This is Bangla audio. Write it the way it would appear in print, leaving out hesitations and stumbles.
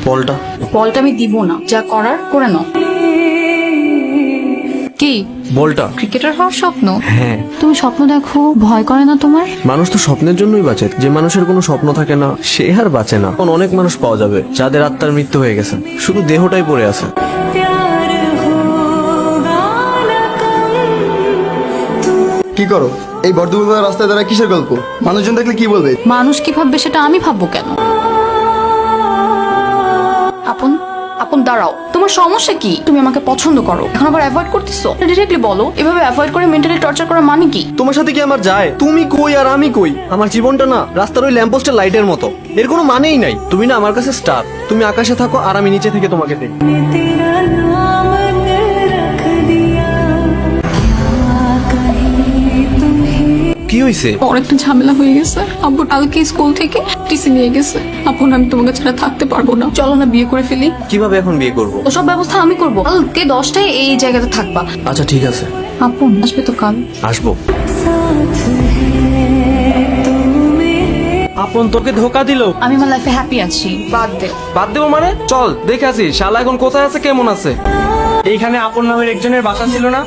বলটা বলটা আমি দিব না, যা করার করে নাও। কি বলটা ক্রিকেটার হওয়ার স্বপ্ন? হ্যাঁ। তুমি স্বপ্ন দেখো, ভয় করে না তোমার? মানুষ তো স্বপ্নের জন্যই বাঁচে। যে মানুষের কোনো স্বপ্ন থাকে না সে আর বাঁচে না। এখন অনেক মানুষ পাওয়া যাবে যাদের আত্মার মৃত্যু হয়ে গেছে, শুধু দেহটাই পড়ে আছে। কি করো এই বর্ধমান রাস্তায় দাঁড়া? কিসের গল্প? মানুষজন দেখলে কি বলবে? মানুষ কি ভাববে সেটা আমি ভাববো কেন? আপন আপন দাঁড়াও, তোমার সমস্যা কি? তুমি আমাকে পছন্দ করো, এখন আবার অ্যাভয়েড করতেছো? ডিরেক্টলি বলো, এভাবে অ্যাভয়েড করে মেন্টালি টর্চার করা মানে কি? তোমার সাথে কি আমার যায়? তুমি কই আর আমি কই? আমার জীবনটা না রাস্তার ওই ল্যাম্পপোস্টের লাইটের মতো, এর কোনো মানেই নাই। তুমি না আমার কাছে স্টার, তুমি আকাশে থাকো আর আমি নিচে থেকে তোমাকে দেখি। কি হইছে? বড় একটা ঝামেলা হয়ে গেছে। আব্বু কালকে স্কুল থেকে টিসি নিয়ে গেছে। আপন আমি তোমাকে ছাড়া থাকতে পারবো না, চলো না বিয়ে করে ফেলি। কিভাবে এখন বিয়ে করব? ওসব ব্যবস্থা আমি করবো। কালকে 10টায় এই জায়গাতে থাকবা। আচ্ছা ঠিক আছে, আপন আসবে তো কাল? আসবো। আপন তোকে ধোকা দিল? আমি আমার লাইফে হ্যাপি আছি, বাদ দে। বাদ দেবো মানে? চল দেখে আসি শালা এখন কোথায় আছে, কেমন আছে। এইখানে আপন নামের একজনের বাসা ছিল না?